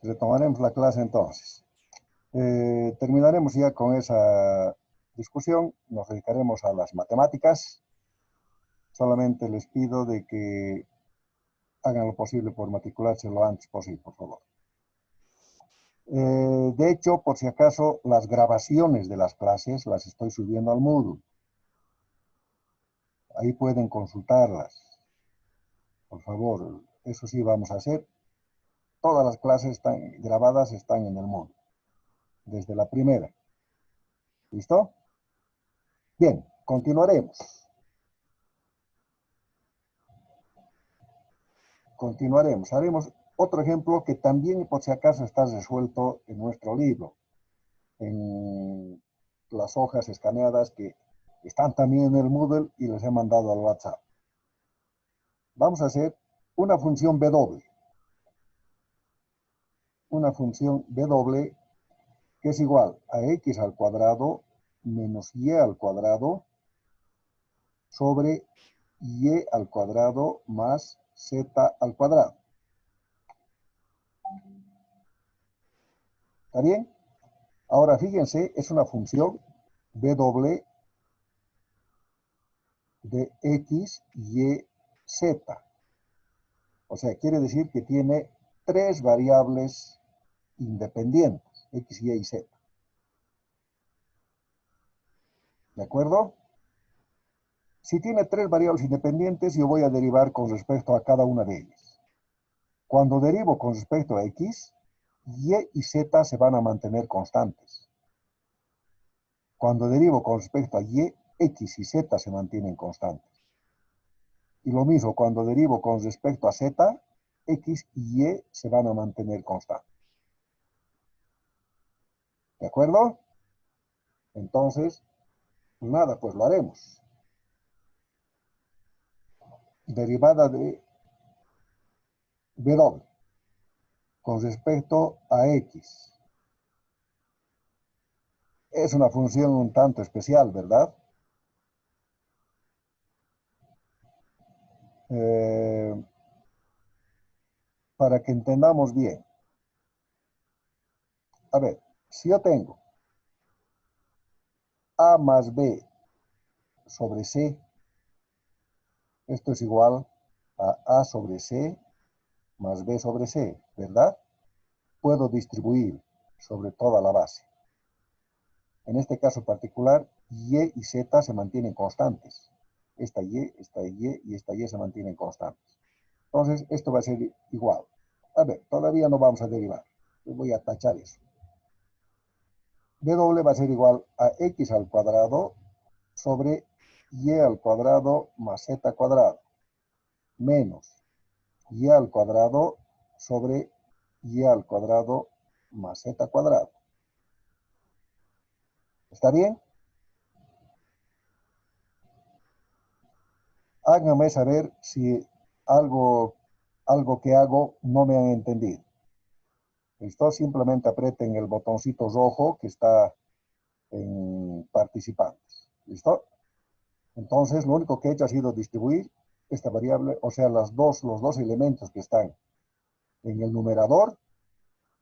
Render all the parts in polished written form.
Retomaremos la clase entonces. Terminaremos ya con esa discusión. Nos dedicaremos a las matemáticas. Solamente les pido de que hagan lo posible por matricularse lo antes posible, por favor. De hecho, por si acaso, las grabaciones de las clases las estoy subiendo al Moodle. Ahí pueden consultarlas. Por favor, eso sí vamos a hacer. Todas las clases están grabadas, están en el Moodle. Desde la primera. ¿Listo? Bien, continuaremos. Continuaremos. Haremos otro ejemplo que también, por si acaso, está resuelto en nuestro libro. En las hojas escaneadas que están también en el Moodle y les he mandado al WhatsApp. Vamos a hacer una función W. Una función W que es igual a x al cuadrado menos y al cuadrado sobre y al cuadrado más z al cuadrado. ¿Está bien? Ahora fíjense, es una función W de x, y, z. O sea, quiere decir que tiene tres variables independientes, x, y z. ¿De acuerdo? Si tiene tres variables independientes, yo voy a derivar con respecto a cada una de ellas. Cuando derivo con respecto a x, y z se van a mantener constantes. Cuando derivo con respecto a y, x y z se mantienen constantes. Y lo mismo, cuando derivo con respecto a z, x y y se van a mantener constantes. ¿De acuerdo? Entonces, nada, pues lo haremos. Derivada de w con respecto a x. Es una función un tanto especial, ¿verdad? Para que entendamos bien. A ver, si yo tengo a más b sobre c, esto es igual a a sobre c más b sobre c, ¿verdad? Puedo distribuir sobre toda la base. En este caso particular, y y z se mantienen constantes. Esta y y esta y se mantienen constantes. Entonces, esto va a ser igual. A ver, todavía no vamos a derivar. Voy a tachar eso. W va a ser igual a x al cuadrado sobre y al cuadrado más z cuadrado menos y al cuadrado sobre y al cuadrado más z cuadrado. ¿Está bien? Háganme saber si algo que hago no me han entendido. ¿Listo? Simplemente aprieten el botoncito rojo que está en participantes. ¿Listo? Entonces, lo único que he hecho ha sido distribuir esta variable, o sea, los dos elementos que están en el numerador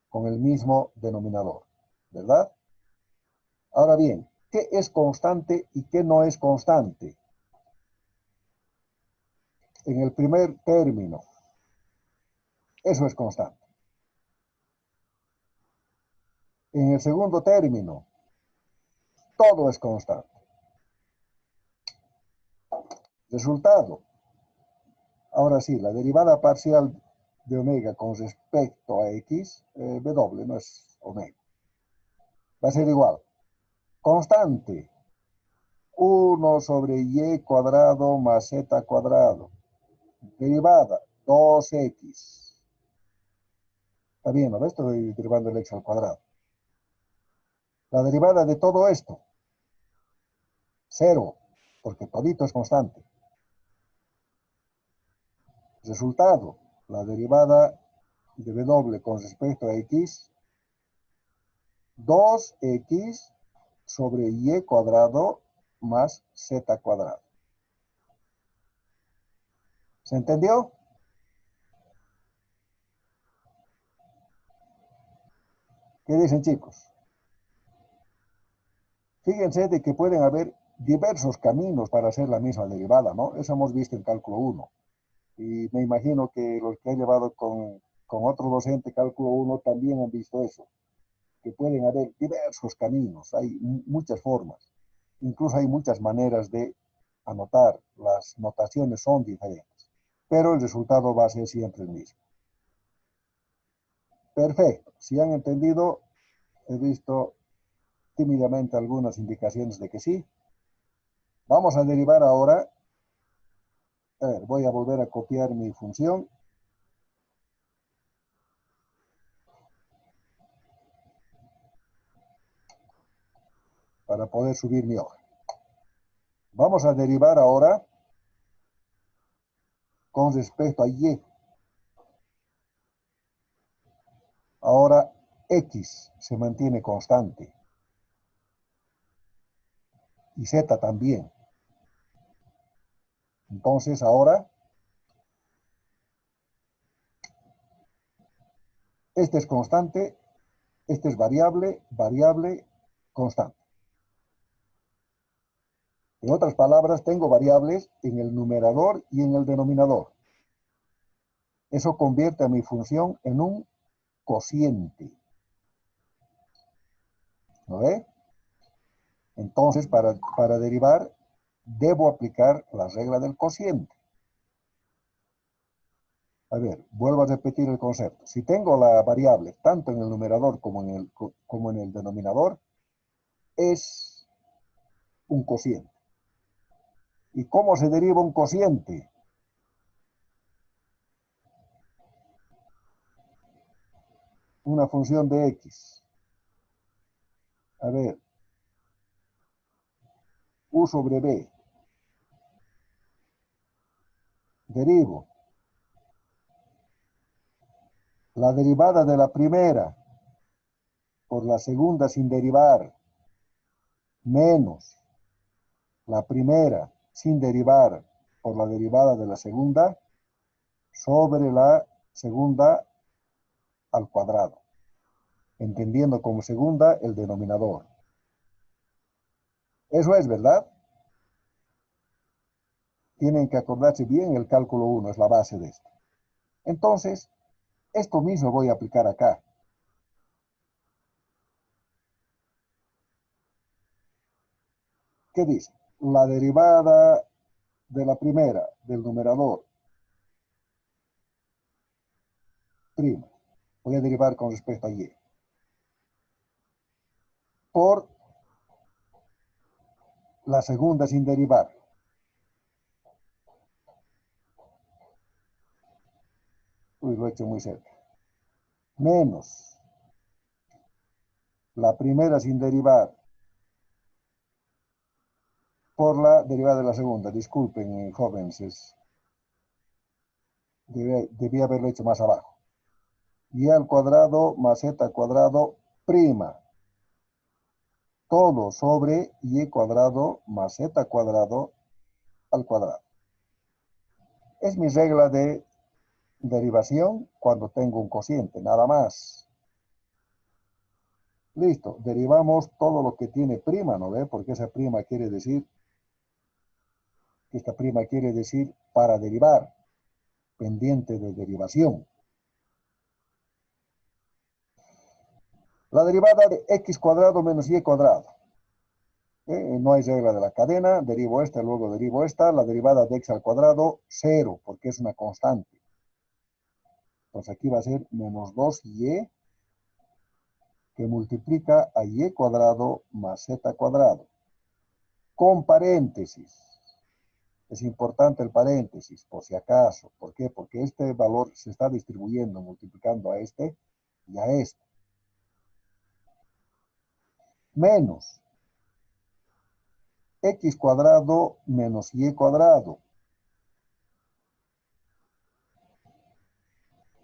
con el mismo denominador, ¿verdad? Ahora bien, ¿qué es constante y qué no es constante? En el primer término, eso es constante. En el segundo término, todo es constante. Resultado. Ahora sí, la derivada parcial de omega con respecto a x, w, no es omega. Va a ser igual. Constante. 1 sobre y cuadrado más z cuadrado. Derivada, 2x. Está bien, ¿no ves? Estoy derivando el x al cuadrado. La derivada de todo esto, 0, porque todito es constante. Resultado, la derivada de w con respecto a x, 2x sobre y cuadrado más z cuadrado. ¿Se entendió? ¿Qué dicen, chicos? Fíjense de que pueden haber diversos caminos para hacer la misma derivada, ¿no? Eso hemos visto en cálculo 1. Y me imagino que los que han llevado con otro docente cálculo 1 también han visto eso, que pueden haber diversos caminos, hay muchas formas. Incluso hay muchas maneras de anotar, las notaciones son diferentes, pero el resultado va a ser siempre el mismo. Perfecto, si han entendido, he visto tímidamente algunas indicaciones de que sí. Vamos a derivar ahora. A ver, voy a volver a copiar mi función. Para poder subir mi hoja. Vamos a derivar ahora con respecto a y. Ahora x se mantiene constante y z también. Entonces ahora este es constante, este es variable, variable, constante. En otras palabras, tengo variables en el numerador y en el denominador. Eso convierte a mi función en un cociente. ¿No ve? Entonces, para derivar, debo aplicar la regla del cociente. A ver, vuelvo a repetir el concepto. Si tengo la variable tanto en el numerador como en el denominador, es un cociente. ¿Y cómo se deriva un cociente? Una función de x. A ver, u sobre b. Derivo. La derivada de la primera por la segunda sin derivar, menos la primera sin derivar por la derivada de la segunda, sobre la segunda al cuadrado, entendiendo como segunda el denominador. Eso es verdad. Tienen que acordarse bien, el cálculo 1 es la base de esto. Entonces, esto mismo voy a aplicar acá. ¿Qué dice? La derivada de la primera del numerador prima. Voy a derivar con respecto a y. Por la segunda sin derivar. Uy, lo he hecho muy cerca. Menos la primera sin derivar por la derivada de la segunda. Disculpen, jóvenes, debí haberlo hecho más abajo. Y al cuadrado más z al cuadrado prima. Todo sobre y cuadrado más z cuadrado al cuadrado. Es mi regla de derivación cuando tengo un cociente, nada más. Listo, derivamos todo lo que tiene prima, ¿no ve? Porque esa prima quiere decir, esta prima quiere decir para derivar, pendiente de derivación. La derivada de x cuadrado menos y cuadrado. No hay regla de la cadena, derivo esta, luego derivo esta, la derivada de x al cuadrado, 0, porque es una constante. Entonces aquí va a ser menos 2y que multiplica a y cuadrado más z cuadrado. Con paréntesis. Es importante el paréntesis, por si acaso. ¿Por qué? Porque este valor se está distribuyendo, multiplicando a este y a este. Menos x cuadrado menos y cuadrado.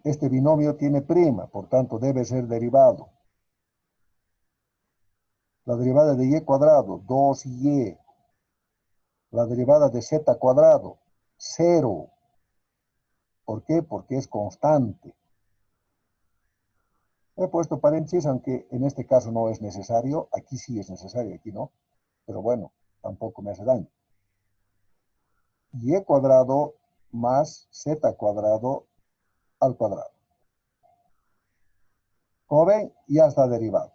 Este binomio tiene prima, por tanto debe ser derivado. La derivada de y cuadrado, 2y. La derivada de z cuadrado, 0. ¿Por qué? Porque es constante. He puesto paréntesis, aunque en este caso no es necesario. Aquí sí es necesario, aquí no. Pero bueno, tampoco me hace daño. Y cuadrado más z cuadrado al cuadrado. Como ven, ya está derivado.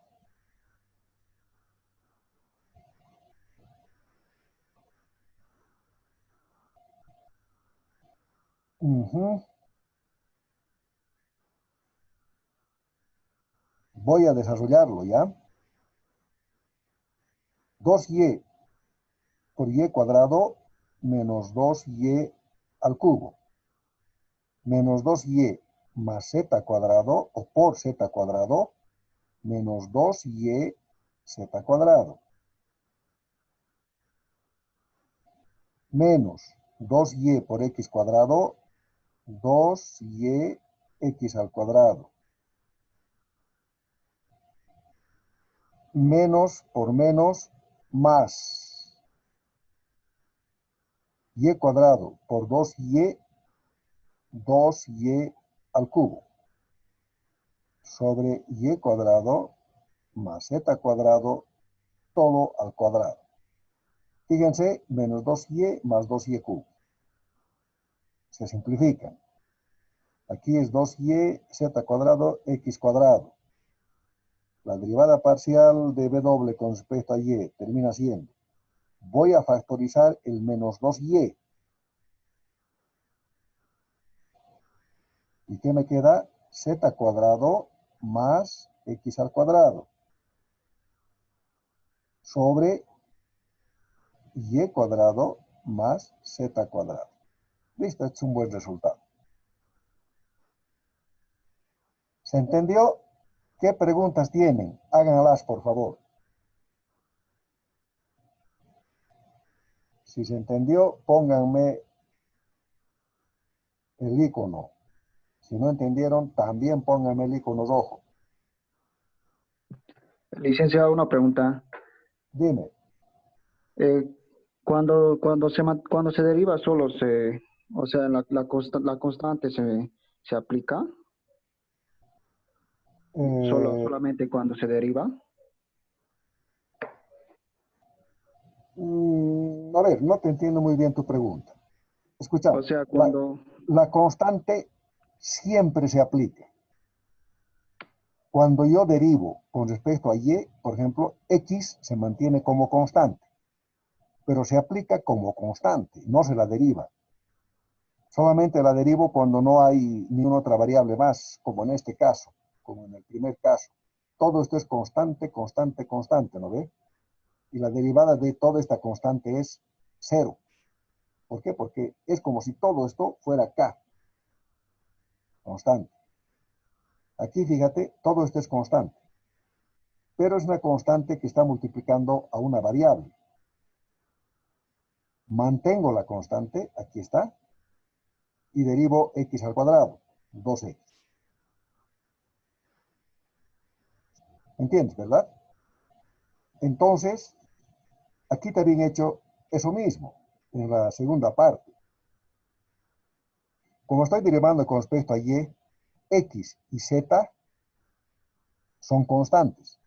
Voy a desarrollarlo, ¿ya? 2y por y cuadrado menos 2y al cubo. Menos 2y más z cuadrado o por z cuadrado menos 2y z cuadrado. Menos 2y por x cuadrado, 2y x al cuadrado. Menos por menos más y cuadrado por 2y, 2y al cubo. Sobre y cuadrado más z cuadrado, todo al cuadrado. Fíjense, menos 2y más 2y cubo. Se simplifican. Aquí es 2y z cuadrado x cuadrado. La derivada parcial de w con respecto a y termina siendo, voy a factorizar el menos 2y. ¿Y qué me queda? Z cuadrado más x al cuadrado sobre y cuadrado más z cuadrado. Listo, este es un buen resultado. ¿Se entendió? ¿Qué preguntas tienen? Háganlas, por favor. Si se entendió, pónganme el icono. Si no entendieron, también pónganme el icono rojo. Licenciado, una pregunta. Dime. Eh, cuando se deriva solo se, o sea, la constante se aplica Eh, solamente cuando se deriva. a ver, no te entiendo muy bien tu pregunta. Escucha, O sea, la, cuando, la constante siempre se aplica. Cuando yo derivo con respecto a y, por ejemplo, x se mantiene como constante, pero se aplica como constante, no se la deriva. Solamente la derivo cuando no hay ninguna otra variable más, como en este caso, como en el primer caso. Todo esto es constante, constante, constante, ¿no ve? Y la derivada de toda esta constante es cero. ¿Por qué? Porque es como si todo esto fuera k, constante. Aquí, fíjate, todo esto es constante, pero es una constante que está multiplicando a una variable. Mantengo la constante, aquí está, y derivo x al cuadrado, 2x. ¿Entiendes, verdad? Entonces, aquí también he hecho eso mismo, en la segunda parte. Como estoy derivando con respecto a y, x y z son constantes.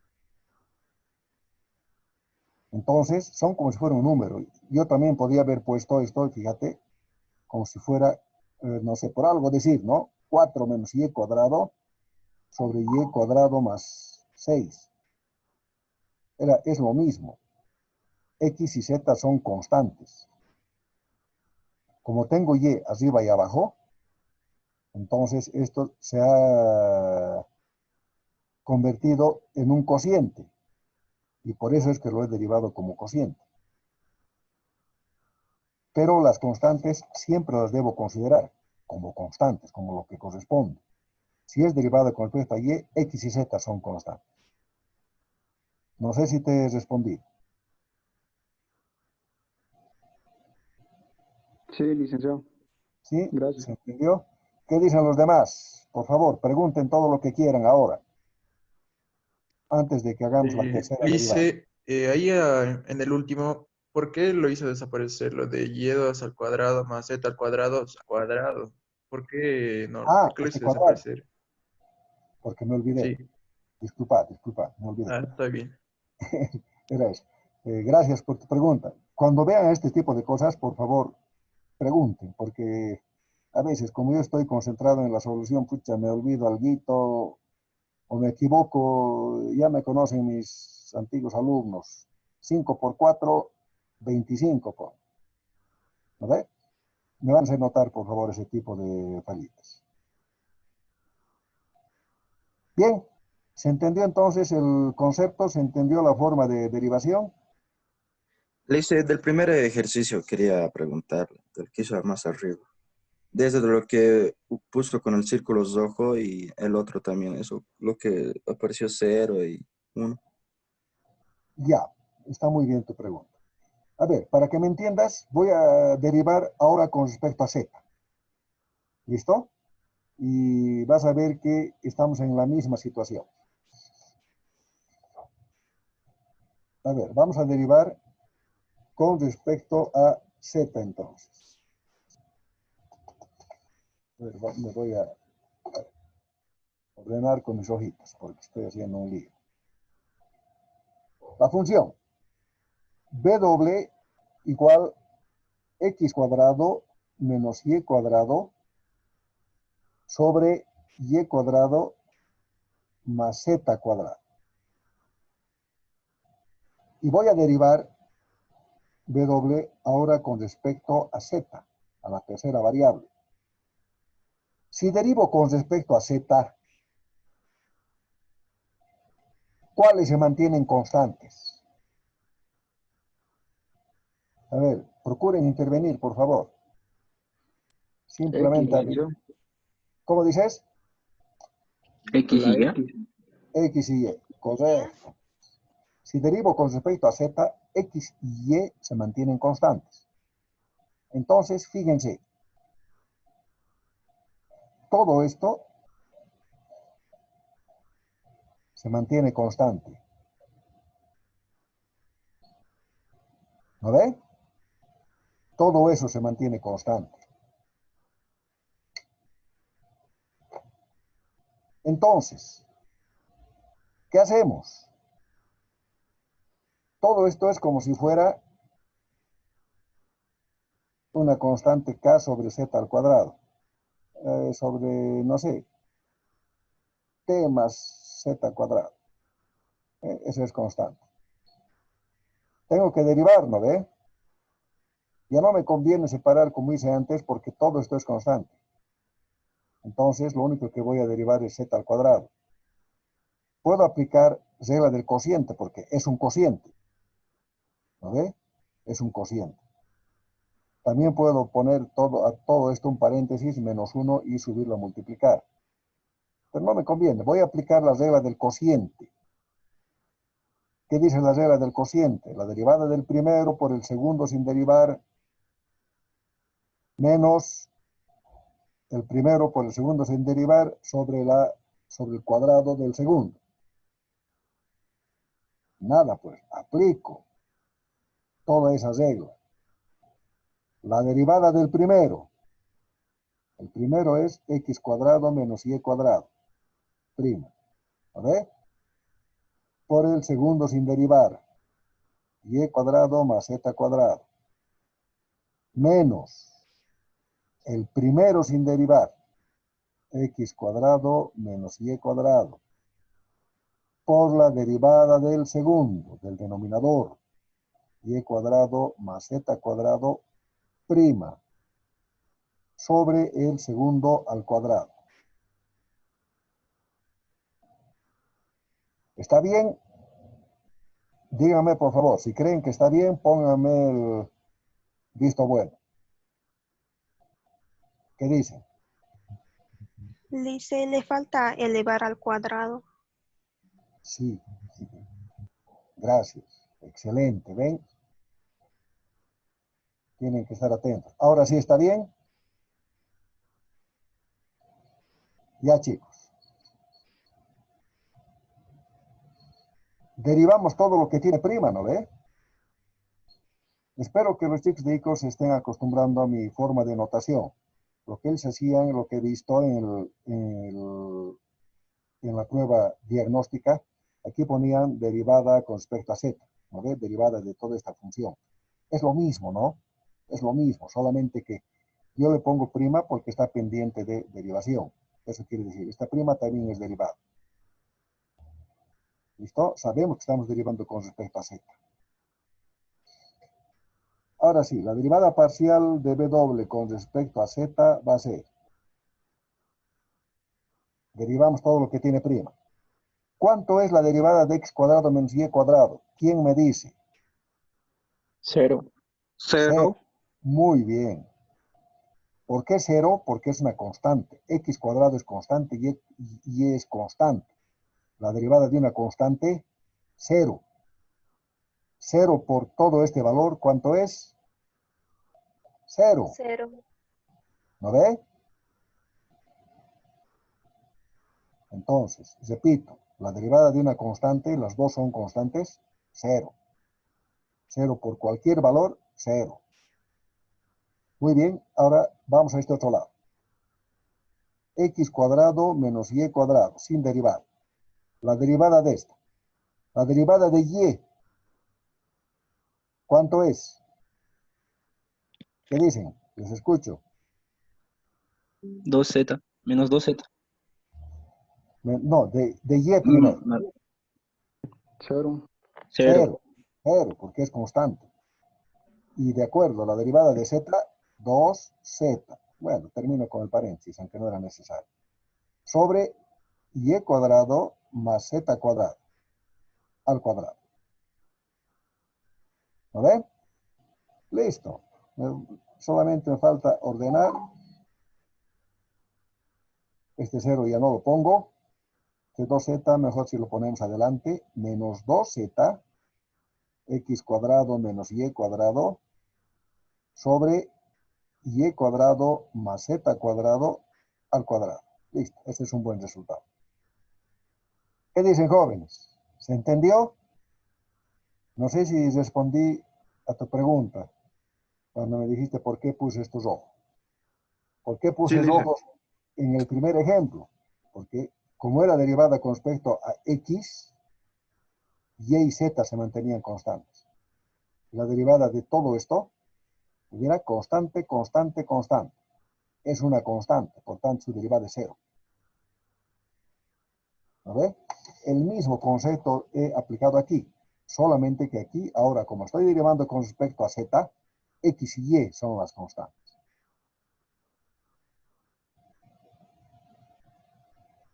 Entonces, son como si fuera un número. Yo también podría haber puesto esto, fíjate, como si fuera, no sé, por algo decir, ¿no? 4 menos y cuadrado sobre y cuadrado más 6. Es lo mismo. X y Z son constantes. Como tengo Y arriba y abajo, entonces esto se ha convertido en un cociente. Y por eso es que lo he derivado como cociente. Pero las constantes siempre las debo considerar como constantes, como lo que corresponde. Si es derivada con respecto a Y, X y Z son constantes. No sé si te he respondido. sí, licenciado, ¿Sí? gracias. ¿Se entendió? ¿Qué dicen los demás? Por favor, pregunten todo lo que quieran ahora, antes de que hagamos la tercera derivada. Lice, ahí en el último, ¿por qué lo hizo desaparecer lo de y2 al cuadrado más z al cuadrado al cuadrado? ¿Por qué no? Ah, ¿Por qué lo este hizo cuadrado, desaparecer? porque me olvidé. Sí. Disculpa, me olvidé. Ah, está bien. Era eso. Gracias por tu pregunta. Cuando vean este tipo de cosas, por favor, pregunten, porque a veces, como yo estoy concentrado en la solución, pucha, me olvido alguito o me equivoco, ya me conocen mis antiguos alumnos. 5 por 4, 25 por. ¿No ve? Me van a hacer notar, por favor, ese tipo de fallitas. Bien, ¿se entendió entonces el concepto? ¿Se entendió la forma de derivación? Le hice del primer ejercicio, quería preguntarle, del que hizo más arriba. Desde lo que puso con el círculo rojo y el otro también, eso, lo que apareció 0 y 1. Ya, está muy bien tu pregunta. A ver, para que me entiendas, voy a derivar ahora con respecto a z. ¿Listo? Y vas a ver que estamos en la misma situación. A ver, vamos a derivar con respecto a z entonces. A ver, me voy a ordenar con mis hojitas porque estoy haciendo un lío. La función w igual x cuadrado menos y cuadrado sobre y cuadrado más z cuadrado. Y voy a derivar w ahora con respecto a z, a la tercera variable. Si derivo con respecto a z, ¿cuáles se mantienen constantes? A ver, procuren intervenir, por favor. X, Simplemente, licenciado. ¿cómo dices? X La y Y. X. X y Y, correcto. Si derivo con respecto a z, x y y se mantienen constantes. Entonces, fíjense, todo esto se mantiene constante. ¿No ve? Todo eso se mantiene constante. Entonces, ¿qué hacemos? Todo esto es como si fuera una constante k sobre z al cuadrado. Sobre, no sé, t más z al cuadrado. Eso es constante. Tengo que derivar, ¿no ve? Ya no me conviene separar como hice antes porque todo esto es constante. Entonces, lo único que voy a derivar es z al cuadrado. Puedo aplicar regla del cociente porque es un cociente. ¿No ve? Es un cociente. También puedo poner a todo esto un paréntesis, menos 1 y subirlo a multiplicar. Pero no me conviene. Voy a aplicar la regla del cociente. ¿Qué dice la regla del cociente? La derivada del primero por el segundo sin derivar menos el primero por el segundo sin derivar sobre el cuadrado del segundo. Nada, pues, aplico toda esa regla. La derivada del primero. El primero es x cuadrado menos y cuadrado. Prima. ¿Vale? Por el segundo sin derivar. Y cuadrado más z cuadrado. Menos el primero sin derivar. X cuadrado menos y cuadrado. Por la derivada del segundo, del denominador. Y cuadrado más z cuadrado prima sobre el segundo al cuadrado. ¿Está bien? Díganme, por favor, si creen que está bien, pónganme el visto bueno. ¿Qué dicen? Dice, le falta elevar al cuadrado. Sí. Gracias. Excelente. ¿Ven? Tienen que estar atentos. Ahora sí está bien. Ya, chicos. Derivamos todo lo que tiene prima, ¿no ve? Espero que los chicos de ICO se estén acostumbrando a mi forma de notación. Lo que ellos hacían, lo que he visto en en la prueba diagnóstica, aquí ponían derivada con respecto a z, ¿no ve? Derivada de toda esta función. Es lo mismo, ¿no? Es lo mismo, solamente que yo le pongo prima porque está pendiente de derivación. Eso quiere decir, esta prima también es derivada. ¿Listo? Sabemos que estamos derivando con respecto a z. Ahora sí, la derivada parcial de W con respecto a z va a ser, derivamos todo lo que tiene prima. ¿Cuánto es la derivada de x cuadrado menos y cuadrado? ¿Quién me dice? 0. Cero. Muy bien. ¿Por qué 0? Porque es una constante. X cuadrado es constante y es constante. La derivada de una constante, 0. 0 por todo este valor, ¿cuánto es? 0. 0. ¿No ve? Entonces, repito, la derivada de una constante, las dos son constantes, 0. 0 por cualquier valor, 0. Muy bien, ahora vamos a este otro lado. X cuadrado menos y cuadrado, sin derivada. La derivada de esta. La derivada de y, ¿cuánto es? ¿Qué dicen? Les escucho. 2z. Menos 2z. No, de y primero. 0. 0. 0, porque es constante. Y de acuerdo, la derivada de z, 2z. Bueno, termino con el paréntesis, aunque no era necesario. Sobre y cuadrado más z cuadrado al cuadrado. ¿No ven? Listo. Solamente me falta ordenar. Este 0 ya no lo pongo. Este 2z, mejor si lo ponemos adelante. Menos 2z, x cuadrado menos y cuadrado, sobre y cuadrado más z cuadrado al cuadrado. Listo, este es un buen resultado. ¿Qué dicen, jóvenes? ¿Se entendió? No sé si respondí a tu pregunta cuando me dijiste por qué puse estos ojos. ¿Por qué puse Sí, lice. ojos en el primer ejemplo? Porque como era derivada con respecto a x, y z se mantenían constantes. La derivada de todo esto era constante, constante, constante. Es una constante, por tanto su derivada es 0. ¿No ve? El mismo concepto he aplicado aquí, solamente que aquí, ahora, como estoy derivando con respecto a z, x y y son las constantes.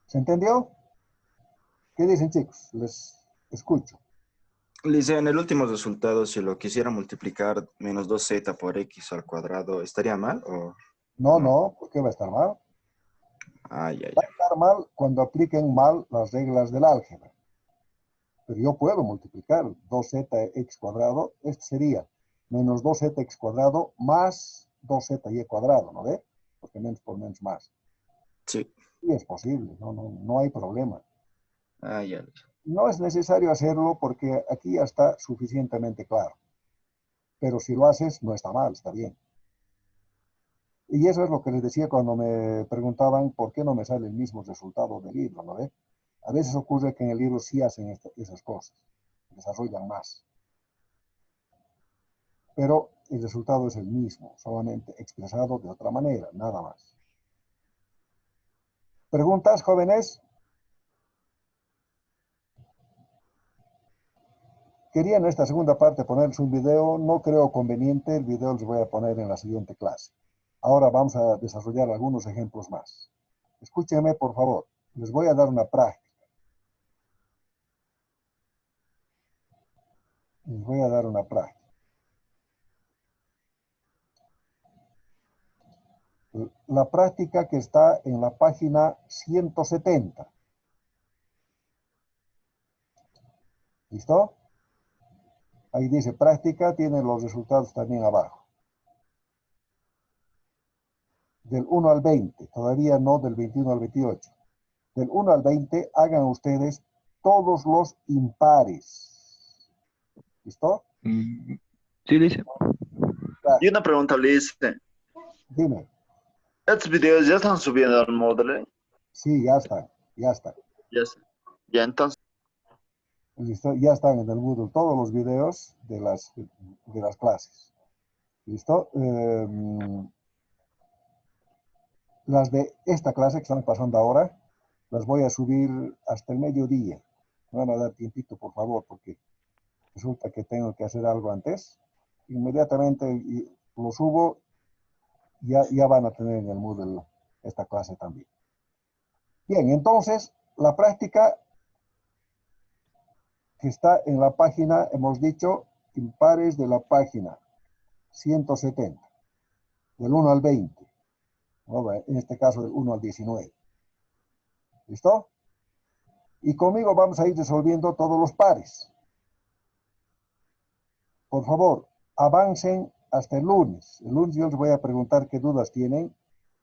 ¿Se entendió? ¿Qué dicen, chicos? Les escucho. Lice, en el último resultado, si lo quisiera multiplicar menos 2z por x al cuadrado, ¿estaría mal o No, no? no, ¿por qué va a estar mal? Ah, ya, Va a ya. estar mal cuando apliquen mal las reglas del álgebra. Pero yo puedo multiplicar 2zx cuadrado, esto sería menos 2zx cuadrado más 2zy cuadrado, ¿no ve? Porque menos por menos más. Sí. Sí es posible, no hay problema. Ah, ya, lice. No es necesario hacerlo porque aquí ya está suficientemente claro. Pero si lo haces, no está mal, está bien. Y eso es lo que les decía cuando me preguntaban por qué no me sale el mismo resultado del libro, ¿no ve? A veces ocurre que en el libro sí hacen esas cosas, desarrollan más. Pero el resultado es el mismo, solamente expresado de otra manera, nada más. ¿Preguntas, jóvenes? Quería en esta segunda parte ponerles un video, no creo conveniente, el video les voy a poner en la siguiente clase. Ahora vamos a desarrollar algunos ejemplos más. Escúchenme, por favor, les voy a dar una práctica. Les voy a dar una práctica. La práctica que está en la página 170. ¿Listo? Ahí dice práctica, tiene los resultados también abajo. Del 1 al 20, todavía no del 21 al 28. Del 1 al 20 hagan ustedes todos los impares. ¿Listo? Sí, dice. Y una pregunta, Liz. Dime. ¿Estos videos ya están subiendo al Moodle? Sí, ya está, ya está. Ya sé. Ya, entonces, ¿Listo? Ya están en el Moodle todos los videos de las clases. ¿Listo? Las de esta clase que están pasando ahora, las voy a subir hasta el mediodía. Me van a dar tiempito, por favor, porque resulta que tengo que hacer algo antes. Inmediatamente lo subo, ya van a tener en el Moodle esta clase también. Bien, entonces, la práctica que está en la página, hemos dicho, impares de la página 170, del 1 al 20, ¿no? En este caso del 1 al 19. ¿Listo? Y conmigo vamos a ir resolviendo todos los pares. Por favor, avancen hasta el lunes. El lunes yo les voy a preguntar qué dudas tienen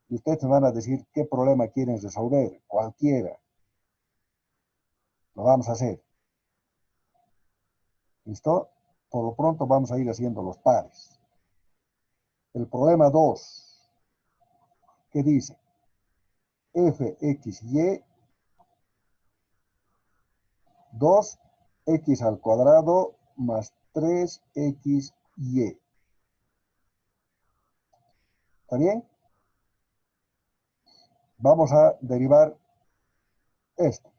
y ustedes me van a decir qué problema quieren resolver, cualquiera. Lo vamos a hacer. ¿Listo? Por lo pronto vamos a ir haciendo los pares. El problema 2, ¿qué dice? Fxy 2x al cuadrado más 3xy. ¿Está bien? Vamos a derivar esto.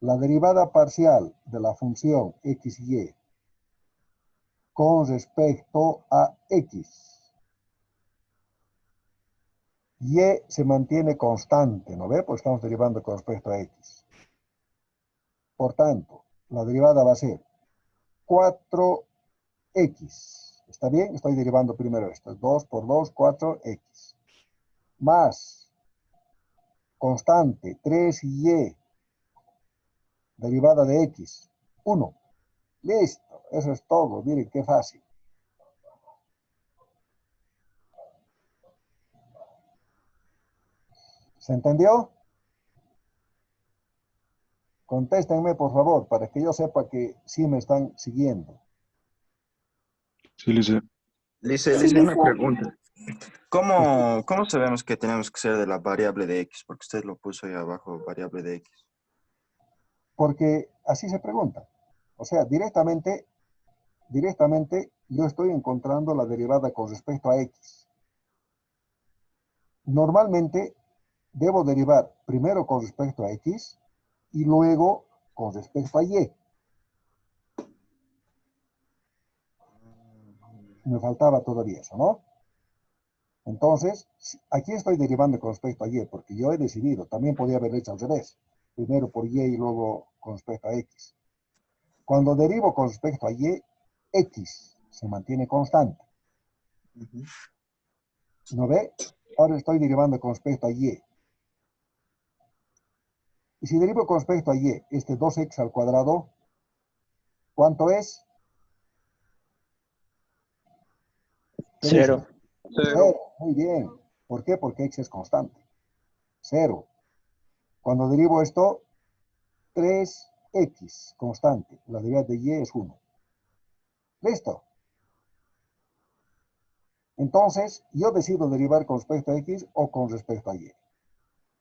La derivada parcial de la función xy con respecto a x. Y se mantiene constante, ¿no ve? Pues estamos derivando con respecto a x. Por tanto, la derivada va a ser 4x. ¿Está bien? Estoy derivando primero esto. 2 por 2, 4x. Más constante 3y, derivada de x, 1. Listo, eso es todo. Miren qué fácil. ¿Se entendió? Contéstenme, por favor, para que yo sepa que sí me están siguiendo. Sí, Lice. Lice, Sí, una listo. pregunta. ¿Cómo sabemos que tenemos que ser de la variable de x? Porque usted lo puso ahí abajo, variable de x. Porque así se pregunta. O sea, directamente yo estoy encontrando la derivada con respecto a x. Normalmente debo derivar primero con respecto a x y luego con respecto a y. Me faltaba todavía eso, ¿no? Entonces, aquí estoy derivando con respecto a y, porque yo he decidido, también podía haber hecho al revés, primero por y y luego con respecto a x. Cuando derivo con respecto a y, x se mantiene constante. ¿No ve? Ahora estoy derivando con respecto a y. Y si derivo con respecto a y, este 2x al cuadrado, ¿cuánto es? ¿Qué dicen? 0. Cero. Muy bien. ¿Por qué? Porque x es constante. 0. Cuando derivo esto, 3x constante. La derivada de y es 1. ¿Listo? Entonces, yo decido derivar con respecto a x o con respecto a y.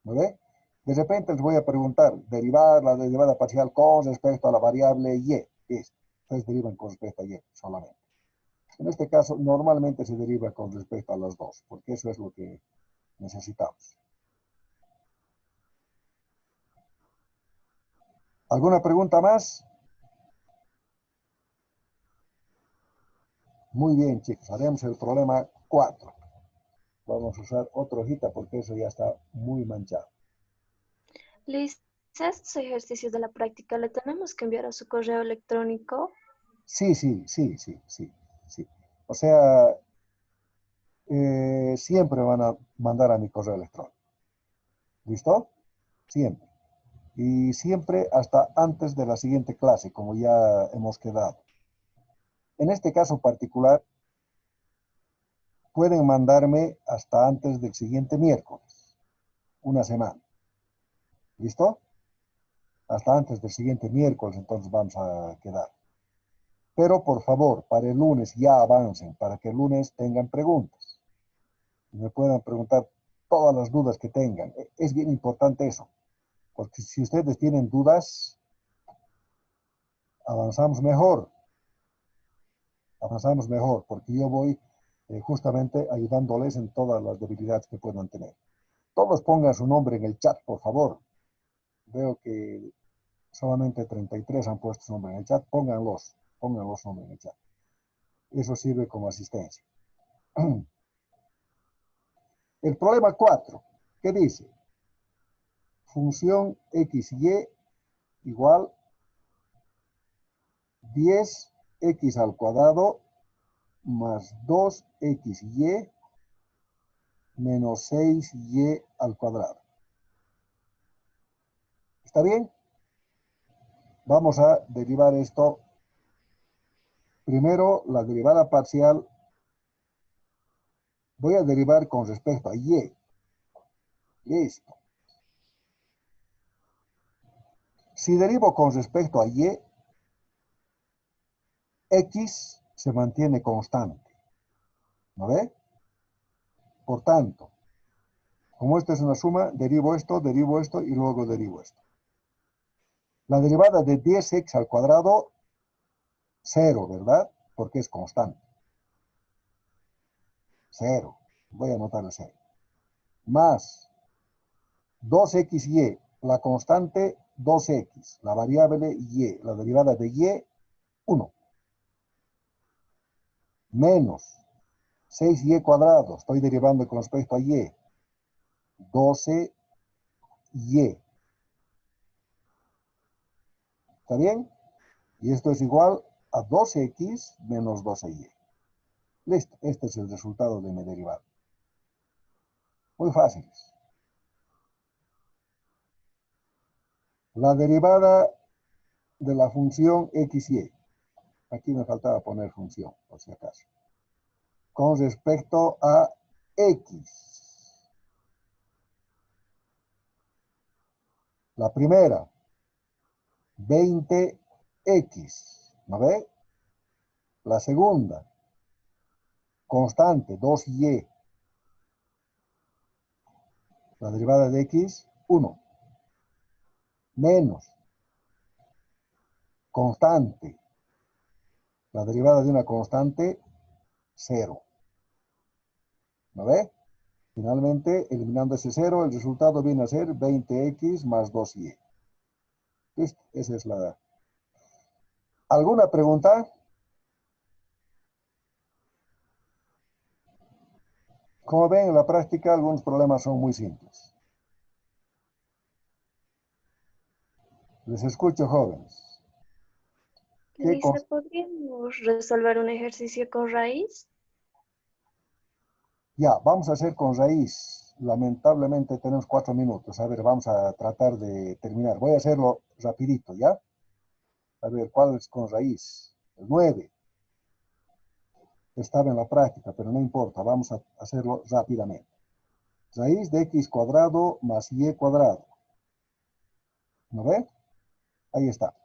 ¿No ve? De repente les voy a preguntar, derivar la derivada parcial con respecto a la variable y. Listo. Ustedes derivan con respecto a y solamente. En este caso, normalmente se deriva con respecto a las dos, porque eso es lo que necesitamos. ¿Alguna pregunta más? Muy bien, chicos. Haremos el problema 4. Vamos a usar otra hojita porque eso ya está muy manchado. Listo. Estos ejercicios de la práctica le tenemos que enviar a su correo electrónico. Sí. O sea, siempre van a mandar a mi correo electrónico. ¿Listo? Siempre. Y siempre hasta antes de la siguiente clase, como ya hemos quedado. En este caso particular, pueden mandarme hasta antes del siguiente miércoles, una semana. ¿Listo? Hasta antes del siguiente miércoles, entonces vamos a quedar. Pero por favor, para el lunes ya avancen, para que el lunes tengan preguntas. Y me puedan preguntar todas las dudas que tengan. Es bien importante eso. Porque si ustedes tienen dudas, avanzamos mejor. Avanzamos mejor, porque yo voy justamente ayudándoles en todas las debilidades que puedan tener. Todos pongan su nombre en el chat, por favor. Veo que solamente 33 han puesto su nombre en el chat. Pónganlos nombre en el chat. Eso sirve como asistencia. El problema 4, ¿qué dice? Función xy igual 10x al cuadrado más 2xy menos 6y al cuadrado. ¿Está bien? Vamos a derivar esto. Primero, la derivada parcial. Voy a derivar con respecto a y. Listo. Si derivo con respecto a y, x se mantiene constante. ¿No ve? Por tanto, como esto es una suma, derivo esto y luego derivo esto. La derivada de 10x al cuadrado, 0, ¿verdad? Porque es constante. 0. Voy a anotar el 0. Más 2xy, la constante 2x, la variable y, la derivada de y, 1. Menos 6y cuadrado, estoy derivando con respecto a y, 12y. ¿Está bien? Y esto es igual a 12x menos 12y. Listo, este es el resultado de mi derivada. Muy fácil. La derivada de la función xy. Aquí me faltaba poner función, por si acaso. Con respecto a x. La primera, 20x. ¿No ve? La segunda, constante, 2y. La derivada de x, 1. Menos, constante. La derivada de una constante, 0. ¿No ve? Finalmente, eliminando ese 0, el resultado viene a ser 20x más 2y. ¿Listo? Esa es la... ¿Alguna pregunta? Como ven, en la práctica algunos problemas son muy simples. Les escucho, jóvenes. Dice, ¿podríamos resolver un ejercicio con raíz? Ya, vamos a hacer con raíz. Lamentablemente tenemos 4 minutos. A ver, vamos a tratar de terminar. Voy a hacerlo rapidito, ¿ya? A ver, ¿cuál es con raíz? El 9. Estaba en la práctica, pero no importa. Vamos a hacerlo rápidamente. Raíz de x cuadrado más y cuadrado. ¿No ve? Ahí está.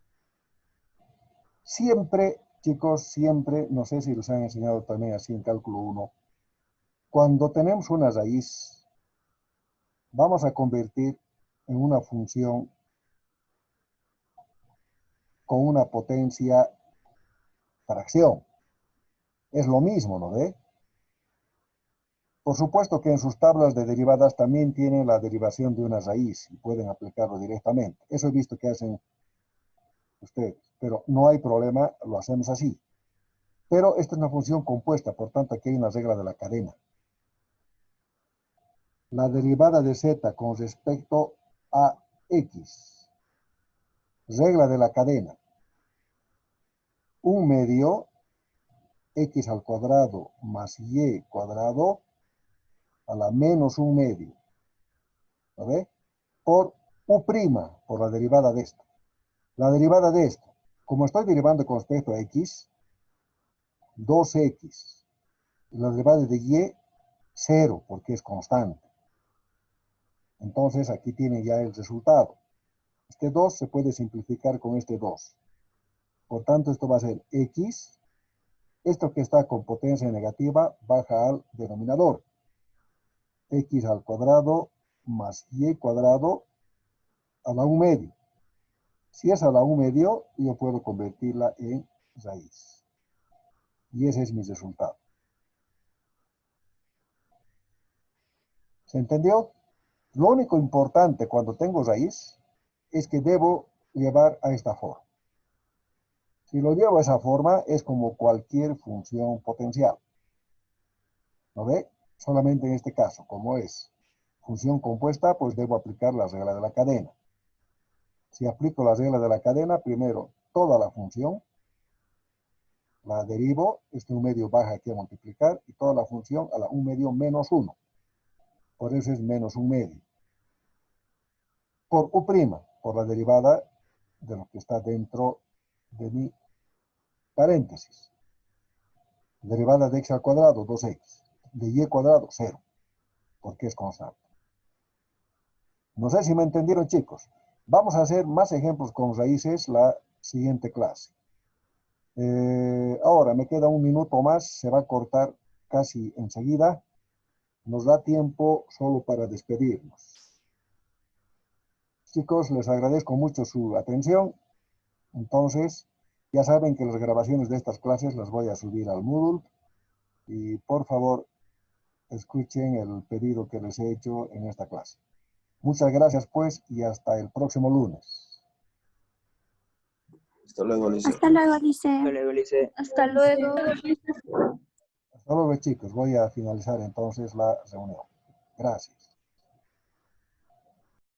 Siempre, chicos, siempre, no sé si les han enseñado también así en cálculo 1, cuando tenemos una raíz, vamos a convertir en una función con una potencia fracción. Es lo mismo, ¿no ve? Por supuesto que en sus tablas de derivadas también tienen la derivación de una raíz y pueden aplicarlo directamente. Eso he visto que hacen ustedes, pero no hay problema, lo hacemos así. Pero esta es una función compuesta, por tanto aquí hay una regla de la cadena. La derivada de z con respecto a x. Regla de la cadena. 1 medio x al cuadrado más y cuadrado a la menos 1 medio. ¿Lo ve? Por u', por la derivada de esto. La derivada de esto, como estoy derivando con respecto a x, 2x. La derivada de y, 0, porque es constante. Entonces aquí tiene ya el resultado. Este 2 se puede simplificar con este 2. Por tanto, esto va a ser x. Esto que está con potencia negativa baja al denominador. X al cuadrado más y cuadrado a la 1/2. Si es a la 1/2, yo puedo convertirla en raíz. Y ese es mi resultado. ¿Se entendió? Lo único importante cuando tengo raíz es que debo llevar a esta forma. Si lo llevo a esa forma, es como cualquier función potencial. ¿Lo ve? Solamente en este caso, como es función compuesta, pues debo aplicar la regla de la cadena. Si aplico la regla de la cadena, primero toda la función la derivo, este 1/2 baja aquí a multiplicar, y toda la función a la 1/2 menos 1. Por eso es menos 1/2. Por U', por la derivada de lo que está dentro de mi paréntesis. Derivada de x al cuadrado, 2x. De y cuadrado, 0. Porque es constante. No sé si me entendieron, chicos. Vamos a hacer más ejemplos con raíces la siguiente clase. Ahora me queda un minuto más, se va a cortar casi enseguida. Nos da tiempo solo para despedirnos. Chicos, les agradezco mucho su atención. Entonces, ya saben que las grabaciones de estas clases las voy a subir al Moodle. Y por favor, escuchen el pedido que les he hecho en esta clase. Muchas gracias, pues, y hasta el próximo lunes. Hasta luego, Lice. Hasta luego, dice. Hasta luego. Hasta luego, chicos. Voy a finalizar entonces la reunión. Gracias.